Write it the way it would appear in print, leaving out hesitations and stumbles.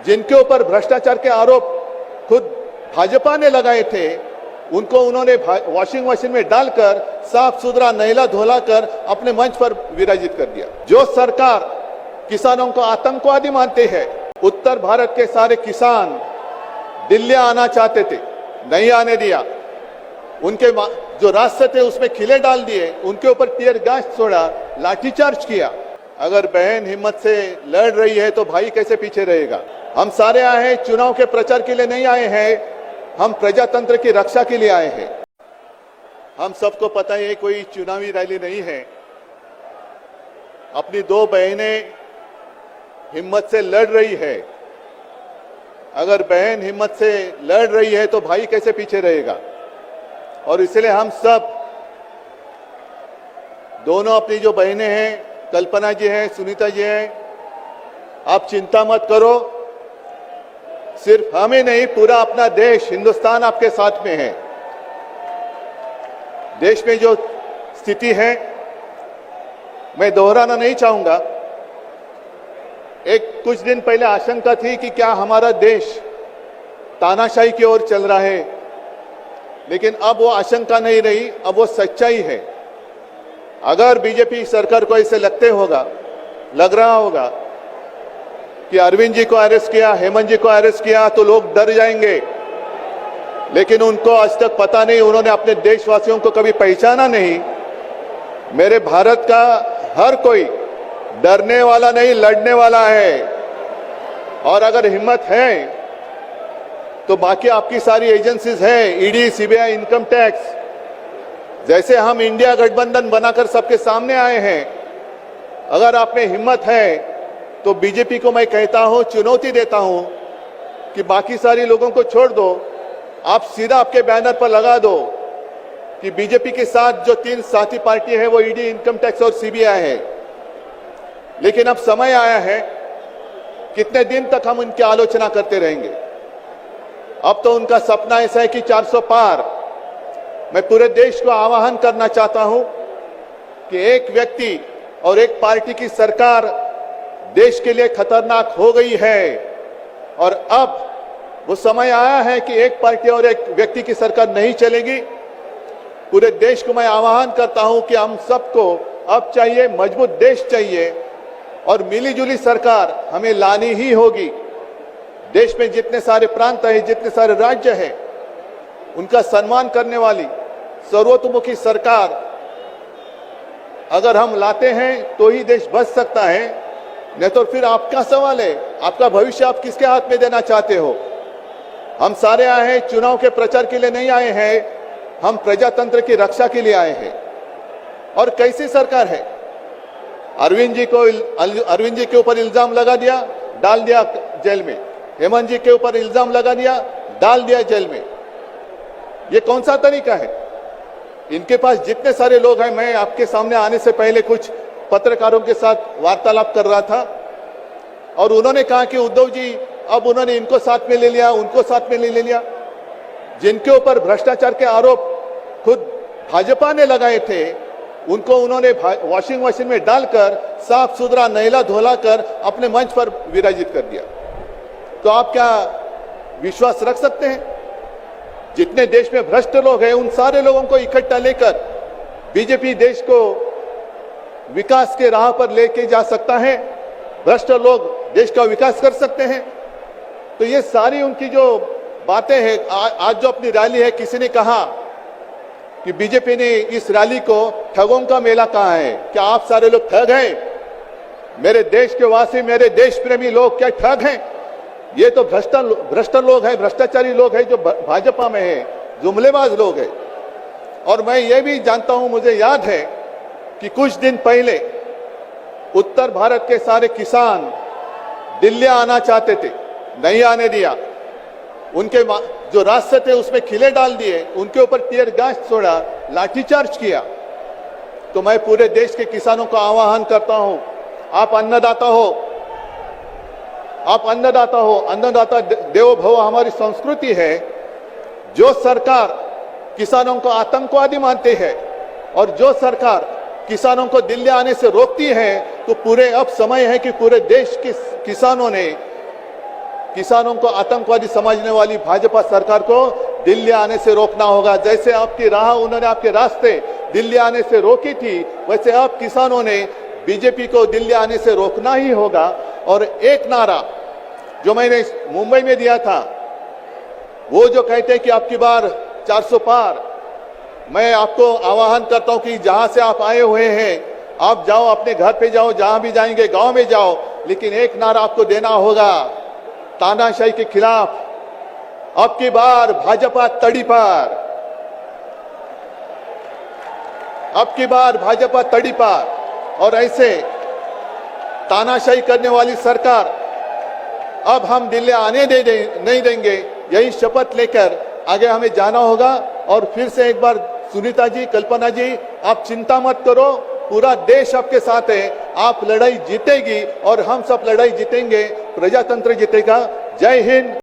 जिनके ऊपर भ्रष्टाचार के आरोप खुद भाजपा ने लगाए थे, उनको उन्होंने वॉशिंग मशीन में डालकर साफ सुथरा नहला धोला कर अपने मंच पर विराजित कर दिया। जो सरकार किसानों को आतंकवादी मानते हैं, उत्तर भारत के सारे किसान दिल्ली आना चाहते थे, नहीं आने दिया। उनके जो रास्ते थे उसमें खिले डाल दिए, उनके ऊपर टीयर गैस छोड़ा, लाठीचार्ज किया। अगर बहन हिम्मत से लड़ रही है तो भाई कैसे पीछे रहेगा? हम सारे आए हैं चुनाव के प्रचार के लिए नहीं आए हैं, हम प्रजातंत्र की रक्षा के लिए आए हैं। हम सबको पता है कोई चुनावी रैली नहीं है। अपनी दो बहनें हिम्मत से लड़ रही है। अगर बहन हिम्मत से लड़ रही है तो भाई कैसे पीछे रहेगा? और इसलिए हम सब दोनों अपनी जो बहनें हैं, कल्पना जी हैं, सुनीता जी हैं, आप चिंता मत करो। सिर्फ हमें नहीं, पूरा अपना देश हिंदुस्तान आपके साथ में है। देश में जो स्थिति है मैं दोहराना नहीं चाहूंगा। एक कुछ दिन पहले आशंका थी कि क्या हमारा देश तानाशाही की ओर चल रहा है, लेकिन अब वो आशंका नहीं रही, अब वो सच्चाई है। अगर बीजेपी सरकार को ऐसे लग रहा होगा कि अरविंद जी को अरेस्ट किया, हेमंत जी को अरेस्ट किया तो लोग डर जाएंगे, लेकिन उनको आज तक पता नहीं, उन्होंने अपने देशवासियों को कभी पहचाना नहीं। मेरे भारत का हर कोई डरने वाला नहीं, लड़ने वाला है। और अगर हिम्मत है तो बाकी आपकी सारी एजेंसीज है, ईडी, सीबीआई, इनकम टैक्स, जैसे हम इंडिया गठबंधन बनाकर सबके सामने आए हैं, अगर आप में हिम्मत है तो बीजेपी को मैं कहता हूं, चुनौती देता हूं कि बाकी सारी लोगों को छोड़ दो, आप सीधा आपके बैनर पर लगा दो कि बीजेपी के साथ जो 3 साथी पार्टी है वो ईडी, इनकम टैक्स और सीबीआई है। लेकिन अब समय आया है, कितने दिन तक हम उनकी आलोचना करते रहेंगे? अब तो उनका सपना ऐसा है कि 400 पार। मैं पूरे देश को आह्वान करना चाहता हूं कि एक व्यक्ति और एक पार्टी की सरकार देश के लिए खतरनाक हो गई है, और अब वो समय आया है कि एक पार्टी और एक व्यक्ति की सरकार नहीं चलेगी। पूरे देश को मैं आह्वान करता हूं कि हम सबको अब चाहिए, मजबूत देश चाहिए, और मिलीजुली सरकार हमें लानी ही होगी। देश में जितने सारे प्रांत हैं, जितने सारे राज्य हैं, उनका सम्मान करने वाली सर्वतोमुखी सरकार अगर हम लाते हैं तो ही देश बच सकता है, नहीं तो फिर आपका सवाल है, आपका भविष्य आप किसके हाथ में देना चाहते हो? हम सारे आए हैं चुनाव के प्रचार के लिए नहीं आए हैं, हम प्रजातंत्र की रक्षा के लिए आए हैं। और कैसी सरकार है? अरविंद जी के ऊपर इल्जाम लगा दिया, डाल दिया जेल में। हेमंत जी के ऊपर इल्जाम लगा दिया, डाल दिया जेल में। ये कौन सा तरीका है? इनके पास जितने सारे लोग हैं, मैं आपके सामने आने से पहले कुछ पत्रकारों के साथ वार्तालाप कर रहा था और उन्होंने कहा कि उद्धव जी अब उन्होंने इनको साथ में ले लिया, उनको साथ में ले लिया। जिनके ऊपर भ्रष्टाचार के आरोप खुद भाजपा ने लगाए थे, उनको उन्होंने वॉशिंग मशीन में डालकर साफ सुथरा नहला धोला कर अपने मंच पर विराजित कर दिया। तो आप क्या विश्वास रख सकते हैं? जितने देश में भ्रष्ट लोग हैं, उन सारे लोगों को इकट्ठा लेकर बीजेपी देश को विकास के राह पर लेके जा सकता है? भ्रष्ट लोग देश का विकास कर सकते हैं? तो ये सारी उनकी जो बातें हैं, आज जो अपनी रैली है, किसी ने कहा कि बीजेपी ने इस रैली को ठगों का मेला कहा है। क्या आप सारे लोग ठग हैं? मेरे देश के वासी, मेरे देश प्रेमी लोग क्या ठग हैं? ये तो भ्रष्ट लोग हैं, भ्रष्टाचारी लोग हैं जो भाजपा में है, जुमलेबाज लोग हैं। और मैं ये भी जानता हूं, मुझे याद है कि कुछ दिन पहले उत्तर भारत के सारे किसान दिल्ली आना चाहते थे, नहीं आने दिया। उनके जो रास्ते थे उसमें खिले डाल दिए, उनके ऊपर टीयर गैस छोड़ा, लाठीचार्ज किया। तो मैं पूरे देश के किसानों को आह्वान करता हूं, आप अन्नदाता हो, आप अन्नदाता हो, अन्नदाता देवो भव हमारी संस्कृति है। जो सरकार किसानों को आतंकवादी मानते हैं और जो सरकार किसानों को दिल्ली आने से रोकती है, तो पूरे अब समय है कि पूरे देश के किसानों को आतंकवादी समझने वाली भाजपा सरकार को दिल्ली आने से रोकना होगा। जैसे आपकी राह उन्होंने आपके रास्ते दिल्ली आने से रोकी थी, वैसे आप किसानों ने बीजेपी को दिल्ली आने से रोकना ही होगा। और एक नारा जो मैंने मुंबई में दिया था, वो जो कहते हैं कि आपकी बार 400 पार, मैं आपको आह्वान करता हूं कि जहां से आप आए हुए हैं, आप जाओ, अपने घर पे जाओ, जहां भी जाएंगे गांव में जाओ, लेकिन एक नारा आपको देना होगा तानाशाही के खिलाफ। अब की बार भाजपा तड़ी पार, अब की बार भाजपा तड़ी पार। और ऐसे तानाशाही करने वाली सरकार अब हम दिल्ली आने नहीं देंगे। यही शपथ लेकर आगे हमें जाना होगा। और फिर से एक बार सुनीता जी, कल्पना जी, आप चिंता मत करो, पूरा देश आपके साथ है। आप लड़ाई जीतेगी और हम सब लड़ाई जीतेंगे, प्रजातंत्र जीतेगा। जय हिंद।